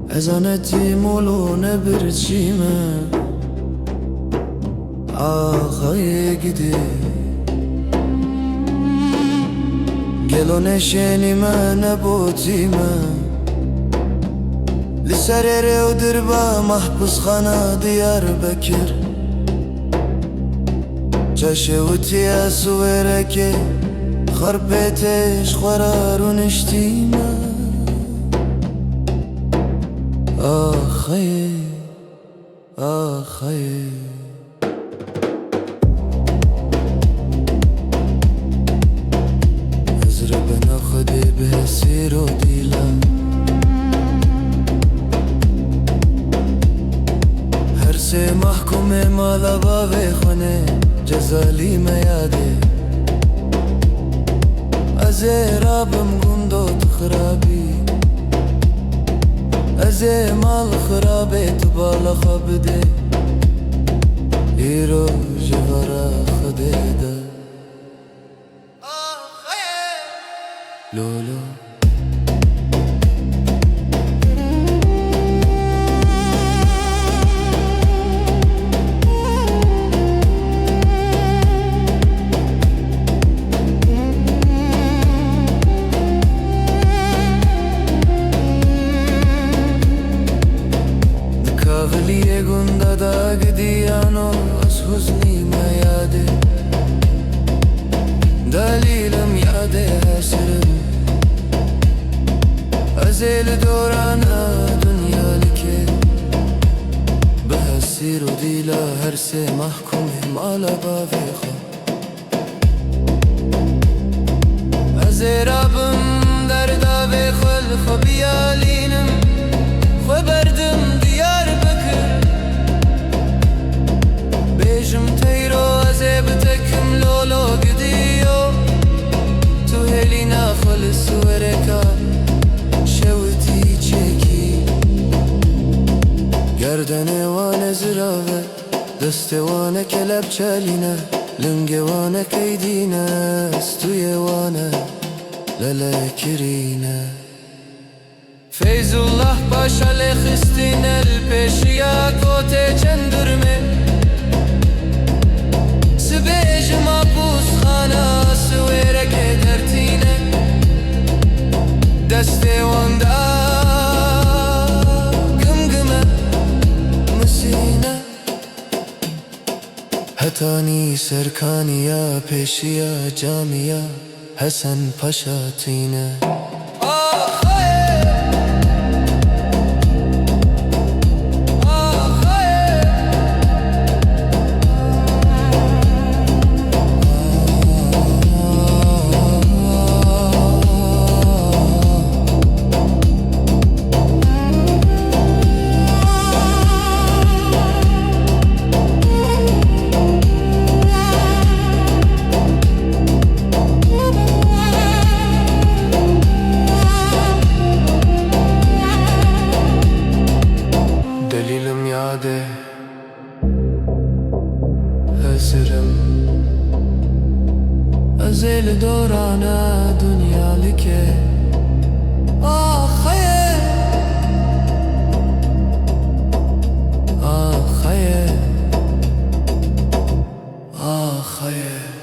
ازانتی مولونه برچیمه آخای گیده گلو نشینیمه نبوتیمه لسر رو دربا محبوس خانه دیار بکر چشوتی اسویره که خربتش قرارو نشتیمه آخی آخی ازر بناخده به سیر و دیلم هر سه محکوم مالا باوی خونه جزالی میاده از رابم گندو تخرابی از مال خرابه تو بالا خبده ایرو جوارا خده ده لولو غلیه گنده داگ دیانو از حزنی ما یاده دلیلم یاده حسرم از ایل دورانا دنیا لکه به سیر و دیلا هر سه محکوم مالا باوی خوا از رابم در داوی خل خو بیالینم خو بردم دیار بیجم تیرو از بتکم لولو گدیو تو هلینا خلص ورکا شوتی چکی گردن وان زراوه دست وان کلب چالینه لنگ وان کیدینه استوی وان للکرینه فیض الله پاشا لخستین الپیشیا کوته چندرمه سبیج مابوس خانه سویره که درتینه دست واندا گمگمه مسینه هتانی سرکانیا پیشیا جامیا حسن پاشا تینه دلیلم یاده حسرم از ایل دورانا دنیا لکه آخیه آخیه آخیه